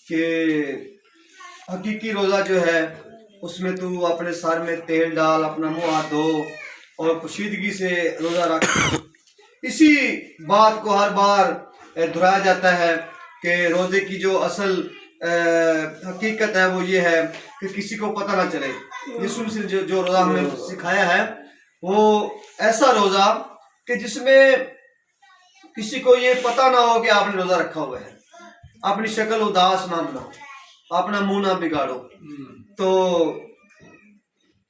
کہ حقیقی روزہ جو ہے اس میں تو اپنے سر میں تیل ڈال، اپنا منہ ہاتھ دھو اور پوشیدگی سے روزہ رکھ۔ اسی بات کو ہر بار دہرایا جاتا ہے کہ روزے کی جو اصل حقیقت ہے وہ یہ ہے کہ کسی کو پتہ نہ چلے۔ یسوع مسیح نے جو روزہ ہمیں سکھایا ہے وہ ایسا روزہ کہ جس میں کسی کو یہ پتہ نہ ہو کہ آپ نے روزہ رکھا ہوا ہے، اپنی شکل اداس نہ بناؤ، اپنا منہ نہ بگاڑو۔ تو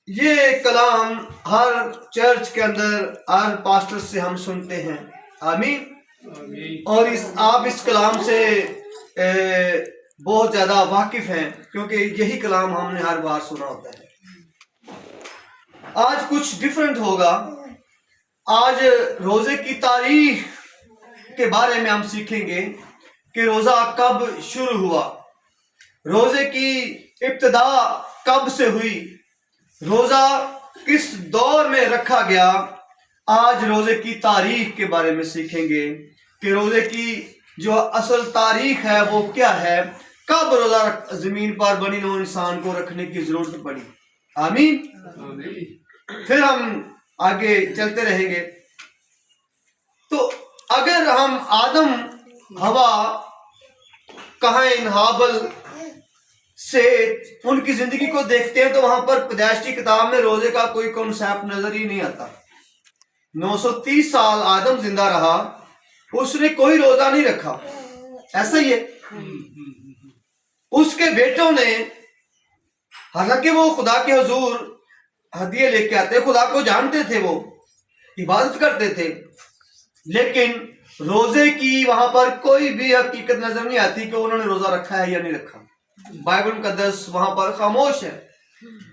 یہ کلام ہر چرچ کے اندر ہر پاسٹر سے ہم سنتے ہیں، آمین۔ اور آپ اس کلام سے بہت زیادہ واقف ہیں کیونکہ یہی کلام ہم نے ہر بار سنا ہوتا ہے۔ آج کچھ ڈیفرنٹ ہوگا۔ آج روزے کی تاریخ کے بارے میں ہم سیکھیں گے کہ روزہ کب شروع ہوا، روزے کی ابتدا کب سے ہوئی، روزہ کس دور میں رکھا گیا۔ آج روزے کی تاریخ کے بارے میں سیکھیں گے کہ روزے کی جو اصل تاریخ ہے وہ کیا ہے، کب روزہ زمین پر بنی نوع انسان کو رکھنے کی ضرورت پڑی، آمین۔ پھر ہم آگے چلتے رہیں گے۔ تو اگر ہم آدم ہوا قائن ہابل سے ان کی زندگی کو دیکھتے ہیں تو وہاں پر پیدائش کی کتاب میں روزے کا کوئی کنسیپٹ نظر ہی نہیں آتا۔ 930 سال آدم زندہ رہا، اس نے کوئی روزہ نہیں رکھا، ایسا ہی ہے۔ اس کے بیٹوں نے، حالانکہ وہ خدا کے حضور ہدیے لے کے آتے، خدا کو جانتے تھے، وہ عبادت کرتے تھے، لیکن روزے کی وہاں پر کوئی بھی حقیقت نظر نہیں آتی کہ انہوں نے روزہ رکھا ہے یا نہیں رکھا۔ بائبل مقدس وہاں پر خاموش ہے۔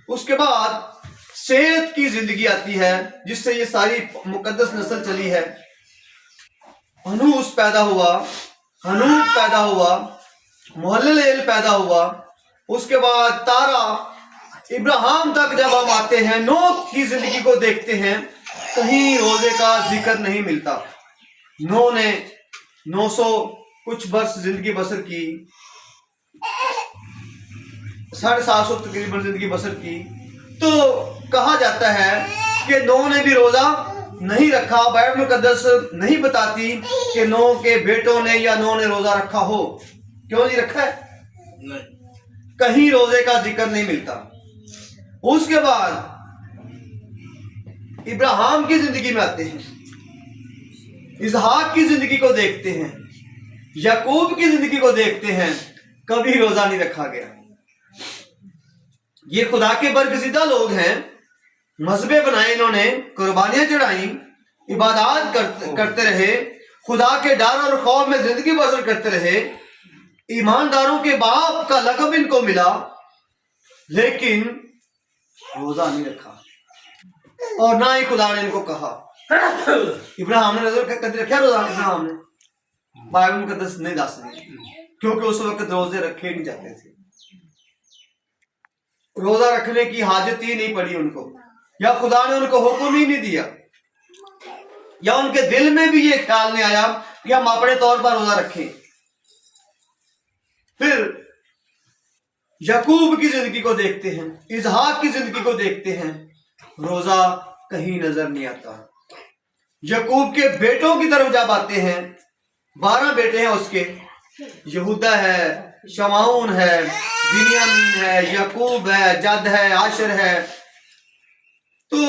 اس کے بعد صحت کی زندگی آتی ہے جس سے یہ ساری مقدس نسل چلی ہے۔ ہنوس پیدا ہوا، ہنوک پیدا ہوا، محلل پیدا ہوا۔ اس کے بعد تارا، ابراہیم تک جب ہم آتے ہیں، نوح کی زندگی کو دیکھتے ہیں، کہیں روزے کا ذکر نہیں ملتا۔ نوح نے 900 کچھ برس زندگی بسر کی، 750 تقریباً زندگی بسر کی، تو کہا جاتا ہے کہ نوح نے بھی روزہ نہیں رکھا۔ بائبل مقدس نہیں بتاتی کہ نوح کے بیٹوں نے یا نوح نے روزہ رکھا ہو۔ کیوں نہیں رکھا ہے؟ کہیں روزے کا ذکر نہیں ملتا۔ اس کے بعد ابراہیم کی زندگی میں آتے ہیں، اسحاق کی زندگی کو دیکھتے ہیں، یعقوب کی زندگی کو دیکھتے ہیں، کبھی روزہ نہیں رکھا گیا۔ یہ خدا کے برگزیدہ لوگ ہیں، مذہبیں بنائے انہوں نے، قربانیاں چڑھائیں، عبادات کرتے رہے، خدا کے ڈر اور خوف میں زندگی بسر کرتے رہے، ایمانداروں کے باپ کا لقب ان کو ملا، لیکن روزہ نہیں رکھا اور نہ ہی خدا نے ان کو کہا۔ ابراہیم نے نظر کدی رکھا روزہ؟ ابراہیم نے بائبل مقدس نہیں دس دی کیونکہ اس وقت روزے رکھے نہیں جاتے تھے، روزہ رکھنے کی حاجت ہی نہیں پڑی ان کو، یا خدا نے ان کو حکم ہی نہیں دیا، یا ان کے دل میں بھی یہ خیال نہیں آیا کہ ہم اپنے طور پر روزہ رکھیں۔ پھر یعقوب کی زندگی کو دیکھتے ہیں، اسحاق کی زندگی کو دیکھتے ہیں، روزہ کہیں نظر نہیں آتا۔ یعقوب کے بیٹوں کی طرف جب آتے ہیں، 12 بیٹے ہیں اس کے، یہودا ہے، شمعون ہے، بنیامین ہے، یعقوب ہے، جد ہے، عاشر ہے۔ تو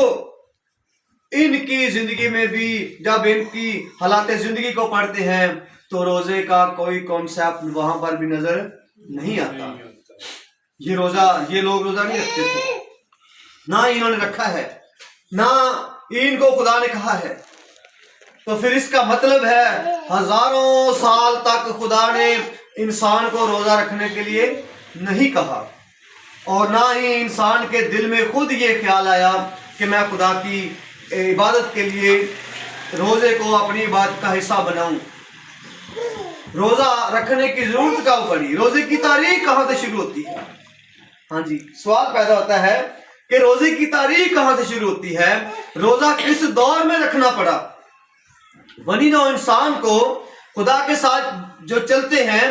ان کی زندگی میں بھی جب ان کی حالات زندگی کو پڑھتے ہیں تو روزے کا کوئی کانسیپٹ وہاں پر بھی نظر نہیں آتا۔ یہ لوگ روزہ نہیں رکھتے تھے، نہ انہوں نے رکھا ہے، نہ ان کو خدا نے کہا ہے۔ تو پھر اس کا مطلب ہے ہزاروں سال تک خدا نے انسان کو روزہ رکھنے کے لیے نہیں کہا، اور نہ ہی انسان کے دل میں خود یہ خیال آیا کہ میں خدا کی عبادت کے لیے روزے کو اپنی عبادت کا حصہ بناؤں۔ روزہ رکھنے کی ضرورت کب پڑی؟ روزے کی تاریخ کہاں سے شروع ہوتی ہے؟ ہاں جی، سوال پیدا ہوتا ہے کہ روزے کی تاریخ کہاں سے شروع ہوتی ہے، روزہ کس دور میں رکھنا پڑا؟ بنی نوع انسان کو خدا کے ساتھ جو چلتے ہیں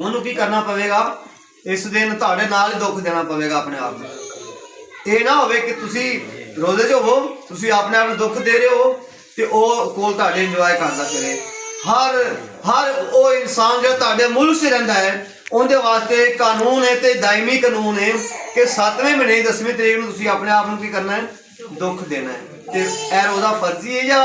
ਉਹਨੂੰ ਕੀ ਕਰਨਾ ਪਵੇਗਾ? ਇਸ ਦਿਨ ਤੁਹਾਡੇ ਨਾਲ ਹੀ ਦੁੱਖ ਦੇਣਾ ਪਵੇਗਾ ਆਪਣੇ ਆਪ ਨੂੰ। ਇਹ ਨਾ ਹੋਵੇ ਕਿ ਤੁਸੀਂ ਰੋਜ਼ੇ 'ਚ ਹੋਵੋ, ਤੁਸੀਂ ਆਪਣੇ ਆਪ ਨੂੰ ਦੁੱਖ ਦੇ ਰਹੇ ਹੋ ਤੇ ਉਹ ਕੋਲ ਤੁਹਾਡੇ ਇੰਜੋਏ ਕਰਦਾ ਫਿਰੇ। ਹਰ ਉਹ ਇਨਸਾਨ ਜਿਹੜਾ ਤੁਹਾਡੇ ਮੁਲਕ 'ਚ ਰਹਿੰਦਾ ਹੈ, ਉਹਦੇ ਵਾਸਤੇ ਕਾਨੂੰਨ ਹੈ ਤੇ ਦਾਇਮੀ ਕਾਨੂੰਨ ਹੈ ਕਿ 7ਵੇਂ ਮਹੀਨੇ 10ਵੀਂ ਤਰੀਕ ਨੂੰ ਤੁਸੀਂ ਆਪਣੇ ਆਪ ਨੂੰ ਕੀ ਕਰਨਾ ਹੈ? ਦੁੱਖ ਦੇਣਾ ਹੈ। ਤੇ ਇਹ ਰੋਜ਼ਾ ਫਰਜ਼ੀ ਹੈ ਜਾਂ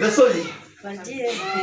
ਦੱਸੋ ਜੀ।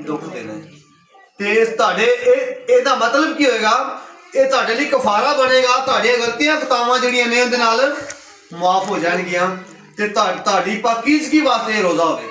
ਦੁੱਖ ਦੇਣਾ ਹੈ। ਤੇ ਤੁਹਾਡੇ ਇਹਦਾ ਮਤਲਬ ਕੀ ਹੋਏਗਾ, ਇਹ ਤੁਹਾਡੇ ਲਈ ਕਫਾਰਾ ਬਣੇਗਾ, ਤੁਹਾਡੀਆਂ ਗਲਤੀਆਂ ਖਤਾਵਾਂ ਜਿਹੜੀਆਂ ਨੇ ਉਹਦੇ ਨਾਲ ਮਾਫ ਹੋ ਜਾਣਗੀਆਂ ਤੇ ਤੁਹਾਡੀ ਪਾਕੀਜ਼ਗੀ ਵਾਸਤੇ ਰੋਜ਼ਾ ਹੋਵੇਗਾ।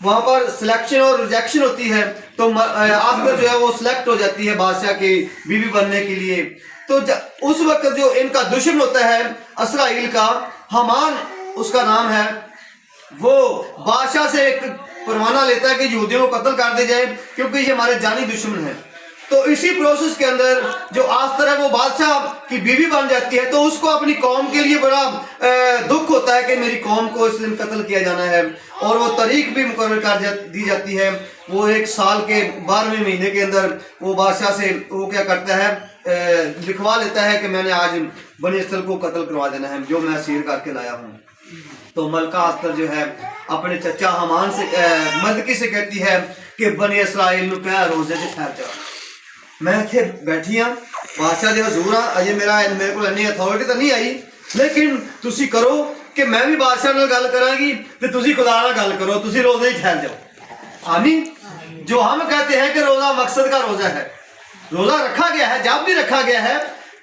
وہاں پر سلیکشن اور ریجیکشن ہوتی ہے، تو آخر جو ہے وہ سلیکٹ ہو جاتی ہے بادشاہ کی بیوی بننے کے لیے۔ تو اس وقت جو ان کا دشمن ہوتا ہے اسرائیل کا، حمان اس کا نام ہے، وہ بادشاہ سے ایک پروانہ لیتا ہے کہ یہودیوں کو قتل کر دے جائے کیونکہ یہ ہمارے جانی دشمن ہیں۔ تو اسی پروسیس کے اندر جو آستر ہے وہ بادشاہ کی بیوی بن جاتی ہے، تو اس کو اپنی قوم کے لیے بڑا دکھ ہوتا ہے کہ میری قوم کو اس دن قتل کیا جانا ہے، اور وہ تاریخ بھی مقرر کر دی جاتی ہے۔ وہ 1 سال کے 12ویں مہینے کے اندر وہ بادشاہ سے وہ کیا کرتا ہے، لکھوا لیتا ہے کہ میں نے آج بنی اسرائیل کو قتل کروا دینا ہے جو میں اسیر کر کے لایا ہوں۔ تو ملکہ آستر جو ہے اپنے چچا حمان سے مردکی سے کہتی ہے کہ بنی اسرائیل نو کہہ روزے سے ٹھہر جا، میں اتنے بیٹھی ہاں بادشاہ دے حضور ہاں، اجے میرے کو اتنی اتھارٹی تو نہیں آئی، لیکن تسی کرو کہ میں بھی بادشاہ نال گل کراں گی تے تسی خدا نال گل کرو، تسی روزے ہی ٹھہر جاؤ۔ آمین۔ جو ہم کہتے ہیں کہ روزہ مقصد کا روزہ ہے، روزہ رکھا گیا ہے، جب بھی رکھا گیا ہے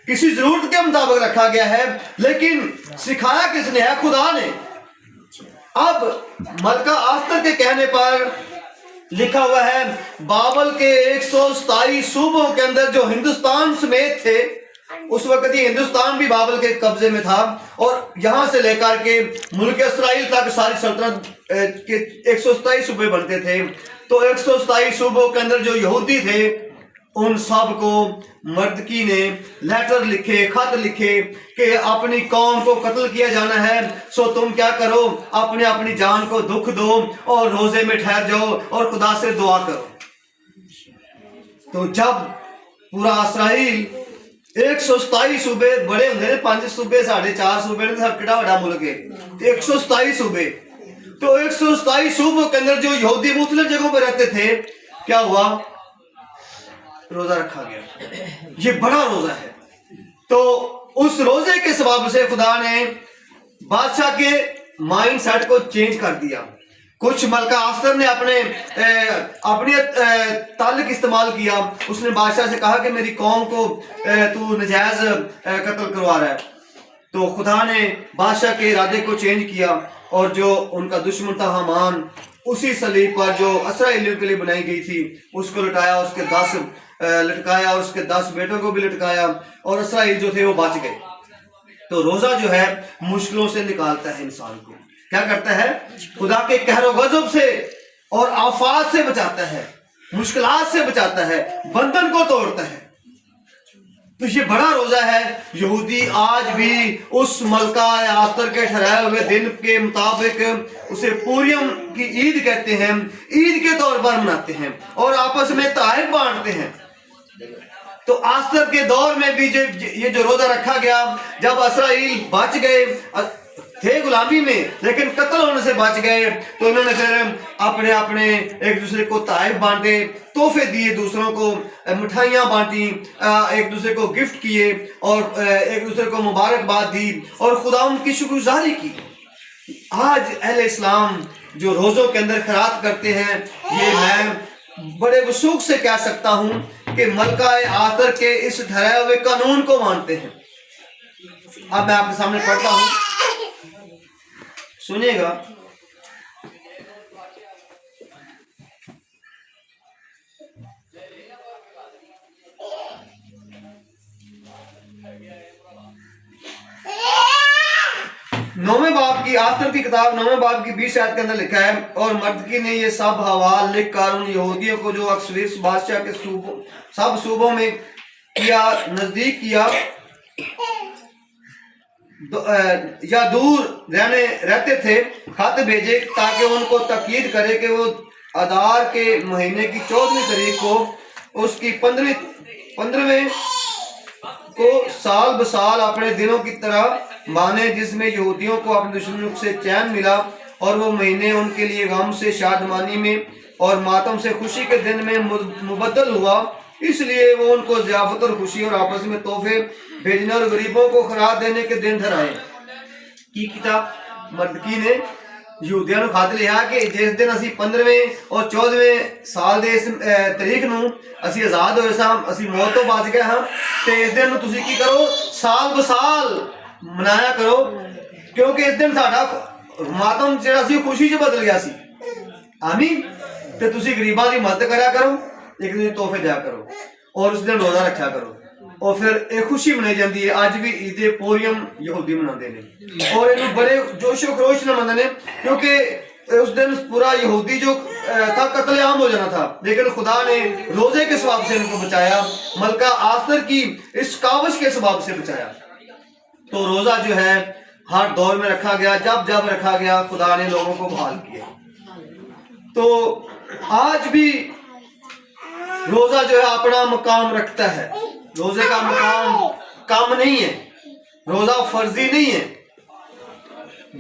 کسی ضرورت کے مطابق رکھا گیا ہے، لیکن سکھایا کس نے ہے؟ خدا نے۔ اب ملکہ آستر کے کہنے پر لکھا ہوا ہے بابل کے 127 صوبوں کے اندر جو ہندوستان سمیت تھے، اس وقت یہ ہندوستان بھی بابل کے قبضے میں تھا، اور یہاں سے لے کر کے ملک اسرائیل تک ساری سلطنت کے 127 صوبے بنتے تھے۔ تو 127 صوبوں کے اندر جو یہودی تھے ان سب کو مردکی نے لیٹر لکھے، خط لکھے کہ اپنی قوم کو قتل کیا جانا ہے، سو تم کیا کرو، اپنی جان کو دکھ دو اور روزے میں ٹھہر جاؤ اور خدا سے دعا کرو۔ تو جب پورا اسرائیل 127 صوبے بڑے ہوں گے، 5 صوبے 4.5 صوبے نے، سب کڑا بڑا ملک ہے، 127 صوبے، تو 127 صوبوں کے اندر جو یہودی مختلف جگہوں پہ رہتے تھے، کیا ہوا؟ روزہ رکھا گیا۔ یہ بڑا روزہ ہے۔ تو اس روزے کے سبب سے خدا نے بادشاہ کے مائنڈ سیٹ کو چینج کر دیا۔ کچھ ملکہ آستر نے اپنی تعلق استعمال کیا، اس نے بادشاہ سے کہا کہ میری قوم کو تو نجائز قتل کروا رہا ہے۔ تو خدا نے بادشاہ کے ارادے کو چینج کیا، اور جو ان کا دشمن تھا حمان، اسی صلیب پر جو اسرائیلیوں کے لیے بنائی گئی تھی اس کو لٹایا، اس کے 10 لٹکایا، اور اس کے 10 بیٹوں کو بھی لٹکایا، اور اسرائیل جو تھے وہ بچ گئے۔ تو روزہ جو ہے مشکلوں سے نکالتا ہے انسان کو، کیا کرتا ہے؟ خدا کے قہر و غضب سے اور آفات سے بچاتا ہے، مشکلات سے بچاتا ہے، بندھن کو توڑتا ہے۔ تو یہ بڑا روزہ ہے۔ یہودی آج بھی اس ملکہ آستر کے ٹھہرائے ہوئے دن کے مطابق اسے پوریم کی عید کہتے ہیں، عید کے طور پر مناتے ہیں اور آپس میں تحائف بانٹتے ہیں۔ تو آستر کے دور میں بھی یہ جو روزہ رکھا گیا، جب اسرائیل بچ گئے تھے غلامی میں لیکن قتل ہونے سے بچ گئے، تو انہوں نے پھر اپنے ایک دوسرے کو تحائف بانٹے، تحفے دیے، دوسروں کو مٹھائیاں بانٹی، ایک دوسرے کو گفٹ کیے، اور ایک دوسرے کو مبارکباد دی، اور خدا ان کی شکر گزاری کی۔ آج اہل اسلام جو روزوں کے اندر خیرات کرتے ہیں، یہ میں بڑے وثوق سے کہہ سکتا ہوں کہ ملکہ آستر کے اس ٹھہرائے ہوئے قانون کو مانتے ہیں۔ اب میں آپ کے سامنے پڑھتا ہوں، سنیے گا۔ نویں باب کی آستر کی کتاب 9ویں باب کی 20 آیت کے اندر لکھا ہے، اور مردکی نے یہ سب حوال لکھ کر ان یہودیوں کو جو اکسویس بادشاہ کے سب صوبوں میں کیا نزدیک کیا یا دور رہتے تھے، خط بھیجے تاکہ ان کو تاکید کرے کہ وہ آدار کے مہینے کی 14ویں تاریخ کو اس کی 15ویں کو سال بسال اپنے دنوں کی طرح مانے، جس میں یہودیوں کو اپنے دشمنوں سے چین ملا، اور وہ مہینے ان کے لیے غم سے شادمانی میں اور ماتم سے خوشی کے دن میں مبدل ہوا۔ اس لیے وہ ان کو ضیافت اور خوشی اور آپس میں تحفے بھیجنے اور غریبوں کو خیرات دینے کے دن ٹھہرائے۔ کی کتاب مردکی نے یہودیاں نو خط لیا کہ جس دن اسی 15ویں اور 14ویں سال دے اس تاریخ نو اسی آزاد ہوئے ساں، اسی موت تو بچ گئے ہاں، تے اس دن نو تسی کی کرو؟ سال بسال منایا کرو، کیونکہ اس دن ساڈا ماتم جڑا سی خوشی چ بدل گیا سی۔ ਆਮੀਨ। ਤੇ ਤੁਸੀਂ ਗਰੀਬਾਂ ਦੀ ਮਦਦ ਕਰਿਆ ਕਰੋ, ਇੱਕ ਦੂਜੇ ਨੂੰ ਤੋਹਫੇ ਦਿਆ ਕਰੋ ਔਰ ਉਸ ਦਿਨ ਰੋਜ਼ਾ ਰੱਖਿਆ ਕਰੋ। اور پھر ایک خوشی منائی جاتی ہے، اج بھی عید پوریم یہودی مناتے ہیں اور یہ بڑے جوش و خروش نہ مناتے ہیں، کیونکہ اس دن پورا یہودی جو تھا قتل عام ہو جانا تھا، لیکن خدا نے روزے کے ثواب سے ان کو بچایا، ملکہ آستر کی اس کاوش کے ثواب سے بچایا۔ تو روزہ جو ہے ہر دور میں رکھا گیا، جب جب رکھا گیا خدا نے لوگوں کو بحال کیا۔ تو آج بھی روزہ جو ہے اپنا مقام رکھتا ہے، روزے کا مقام کم نہیں ہے، روزہ فرضی نہیں ہے،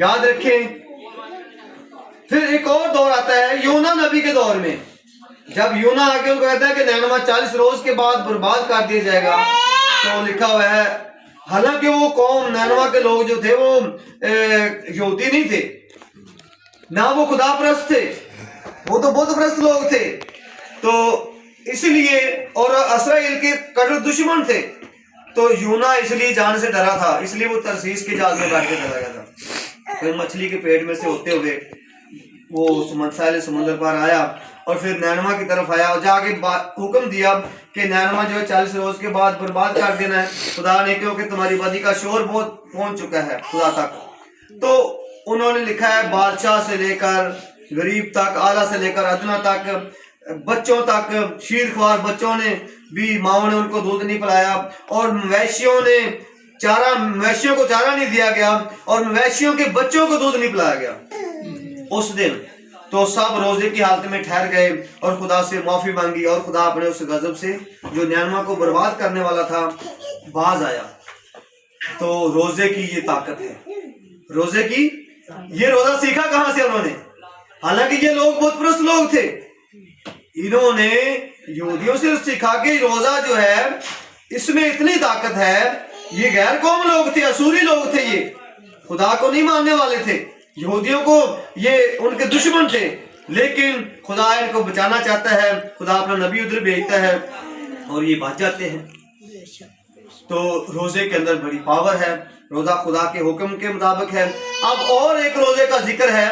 یاد رکھیں۔ پھر ایک اور دور آتا ہے یونا نبی کے دور میں، جب یونا آ کے ان کو کہتا ہے کہ نینوا 40 روز کے بعد برباد کر دیا جائے گا، تو لکھا ہوا ہے حالانکہ وہ قوم نینوا کے لوگ جو تھے وہ یہودی نہیں تھے، نہ وہ خدا پرست تھے، وہ تو بت پرست لوگ تھے، تو اس لیے اور اسرائیل کے کٹر دشمن تھے، تو یونا اس لیے جان سے ڈرا تھا، اس لیے وہ ترسیس کے جہاز میں بیٹھ کے چلا گیا تھا۔ پھر مچھلی کے پیٹ میں سے ہوتے ہوئے وہ ساحل سمندر پر آیا اور پھر نینوا کی طرف آیا اور جا کے حکم دیا کہ نینوا جو ہے 40 روز کے بعد برباد کر دینا ہے خدا نے، کیونکہ تمہاری بدی کا شور بہت پہنچ چکا ہے خدا تک۔ تو انہوں نے لکھا ہے بادشاہ سے لے کر غریب تک، اعلیٰ سے لے کر ادنا تک، بچوں تک، شیر خوار بچوں نے بھی ماؤں نے ان کو دودھ نہیں پلایا، اور مویشیوں کو چارہ نہیں دیا گیا، اور مویشیوں کے بچوں کو دودھ نہیں پلایا گیا اس دن۔ تو سب روزے کی حالت میں ٹھہر گئے اور خدا سے معافی مانگی، اور خدا اپنے اس غضب سے جو نینوا کو برباد کرنے والا تھا باز آیا۔ تو روزے کی یہ طاقت ہے، روزے کی یہ روزہ سیکھا کہاں سے انہوں نے؟ حالانکہ یہ لوگ بت پرست لوگ تھے، انہوں نے یہودیوں سے سکھا کہ روزہ جو ہے اس میں اتنی طاقت ہے، یہ غیر قوم لوگ تھے، اسوری لوگ تھے، یہ خدا کو نہیں ماننے والے تھے، یہودیوں کو یہ ان کے دشمن تھے، لیکن خدا ان کو بچانا چاہتا ہے، خدا اپنا نبی ادھر بھیجتا ہے اور یہ بچ جاتے ہیں۔ تو روزے کے اندر بڑی پاور ہے، روزہ خدا کے حکم کے مطابق ہے۔ اب اور ایک روزے کا ذکر ہے،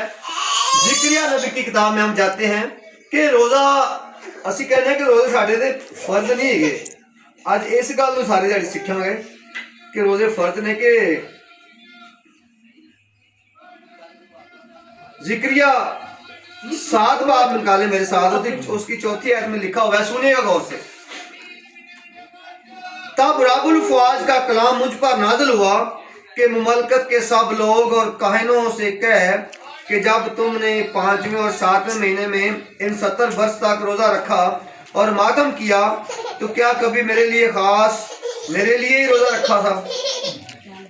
زکریا نبی کی کتاب میں ہم جاتے ہیں کہ روزہ اسی کہنے ہیں کہ روزے ساڈے تے فرض نہیں ہے۔ اج اس گل نوں سارے جڑے سکھاں گے کہ روزے فرض نے، کہ زکریا 7 باب نکالے میرے ساتھ، اس کی 4 آیت میں لکھا ہوا ہے، سنیے گا غور سے۔ تب رب الفواج کا کلام مجھ پر نازل ہوا کہ مملکت کے سب لوگ اور کاہنوں سے کہہ کہ جب تم نے 5ویں اور 7ویں مہینے میں ان 70 برس تک روزہ رکھا اور ماتم کیا تو کیا کبھی میرے لیے ہی روزہ رکھا تھا؟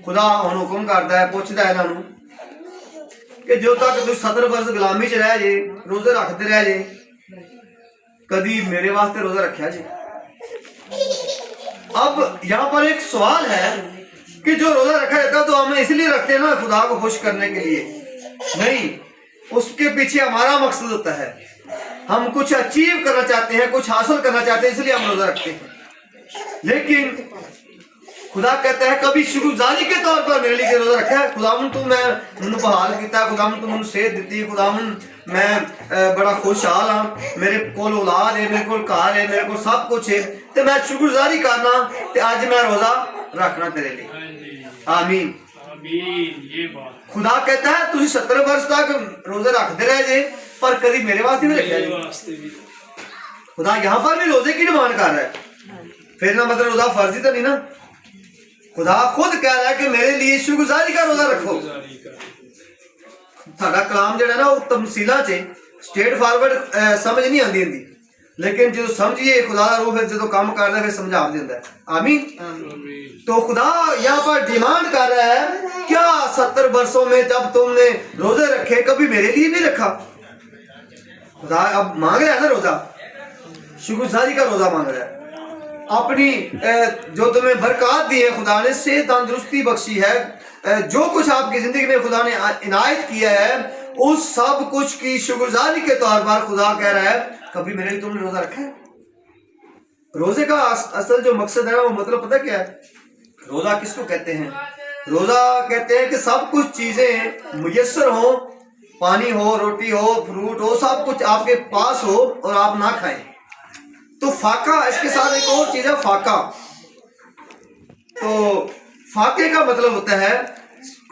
خدا ہن حکم کرتا ہے، پوچھتا ہے انہاں نوں کہ جو تک تم 70 برس غلامی چ رہ جے، روزے رکھتے رہ جے، کدی میرے واسطے روزہ رکھیا جے؟ اب یہاں پر ایک سوال ہے کہ جو روزہ رکھا جاتا تو ہم اس لیے رکھتے ہیں نا خدا کو خوش کرنے کے لیے؟ نہیں، اس کے پیچھے ہمارا مقصد ہوتا ہے، ہم کچھ اچیو کرنا چاہتے ہیں، کچھ حاصل کرنا چاہتے ہیں، اس لیے ہم روزہ رکھتے ہیں۔ لیکن خدا کہتا ہے کبھی شکرگزاری کے طور پر میرے لیے روزہ رکھا ہے؟ خداوند تو میں منو بحال کیتا، خداوند تو منو صحت دیتی، خداوند میں بڑا خوشحال ہاں، میرے کول اولاد ہے، میرے کول گھر ہے، میرے کول سب کچھ ہے، تے میں شکرگزاری کرنا تے اج میں روزہ رکھنا تیرے لیے۔ آمین۔ یہ بات خدا کہتا ہے تسی 70 برس تک روزے رکھتے رہ جے پر کبھی میرے واسطے نہیں رکھا جائے۔ خدا یہاں پر بھی روزے کی ڈیمانڈ کر رہا ہے، پھر نہ مطلب روزہ فرضی تو نہیں نا، خدا خود کہہ رہا ہے کہ میرے لیے شکرگزاری کا روزہ رکھو۔ ساڈا کلام جڑا نا وہ تمثیلاں چ سٹریٹ فارورڈ سمجھ نہیں آندی ہوندی، لیکن جو سمجھیے خدا دا روح پھر جدوں کام کردا ہے پھر سمجھا دیندا ہے۔ آمین۔ تو خدا یہاں پر ڈیمانڈ کر رہا ہے، کیا 70 برسوں میں جب تم نے روزے رکھے کبھی میرے لیے نہیں رکھا؟ خدا اب مانگ رہا ہے نا روزہ، شکرگزاری کا روزہ مانگ رہا ہے۔ اپنی جو تمہیں برکات دی ہے خدا نے، صحت تندرستی بخشی ہے، جو کچھ آپ کی زندگی میں خدا نے عنایت کیا ہے، اس سب کچھ کی شکرگزاری کے طور پر خدا کہہ رہا ہے کبھی میرے لیے تم نے روزہ رکھا ہے؟ روزے کا اصل جو مقصد ہے وہ مطلب پتہ کیا ہے؟ روزہ کس کو کہتے ہیں؟ روزہ کہتے ہیں کہ سب کچھ چیزیں میسر ہوں پانی ہو، روٹی ہو، فروٹ ہو، سب کچھ آپ کے پاس ہو اور آپ نہ کھائیں تو فاقہ، اس کے ساتھ ایک اور چیز ہے فاقہ. تو فاقے کا مطلب ہوتا ہے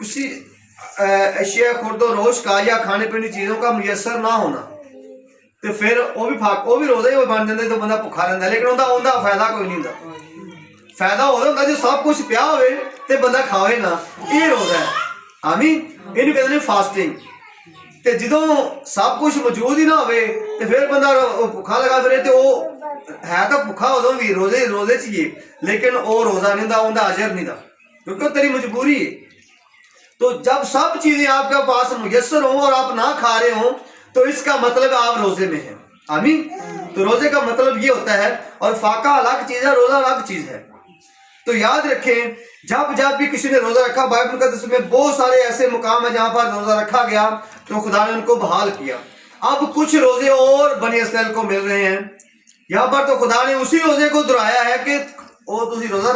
کسی اشیاء خورد و روش کا یا کھانے پینے چیزوں کا میسر نہ ہونا. تو پھر وہ بھی روزہ ہی بن جاتے تو بندہ بھکھا رہتا، لیکن اندر فائدہ کوئی نہیں ہوتا. فائدہ ہوتا جو سب کچھ پیا ہوئے تے بندہ کھاوے نہ، یہ روزہ ہے. آمین. یہ کہتے ہیں فاسٹنگ. تے جدوں سب کچھ موجود ہی نہ ہوئے تے پھر بندہ بھکھا لگا پھرے تے وہ ہے تو بھکھا ادوں بھی روزے چاہیے، لیکن وہ روزہ نہیں ہوتا، اندر اجر نہیں تھا کیونکہ تیری مجبوری ہے. تو جب سب چیزیں آپ کے پاس میسر ہوں اور آپ نہ کھا رہے ہوں تو اس کا مطلب آپ روزے میں ہیں. آمین. تو روزے کا مطلب یہ ہوتا ہے. اور فاقہ الگ چیز ہے، روزہ الگ چیز ہے. تو یاد رکھیں جب بھی کسی نے روزہ رکھا، بائبل مقدس میں بہت سارے ایسے مقام ہیں جہاں پر روزہ رکھا گیا تو خدا نے ان کو بحال کیا. اب کچھ روزے اور بنی اسرائیل کو مل رہے ہیں. یہاں پر تو خدا نے اسی روزے کو دہرایا ہے کہ وہ تسی روزہ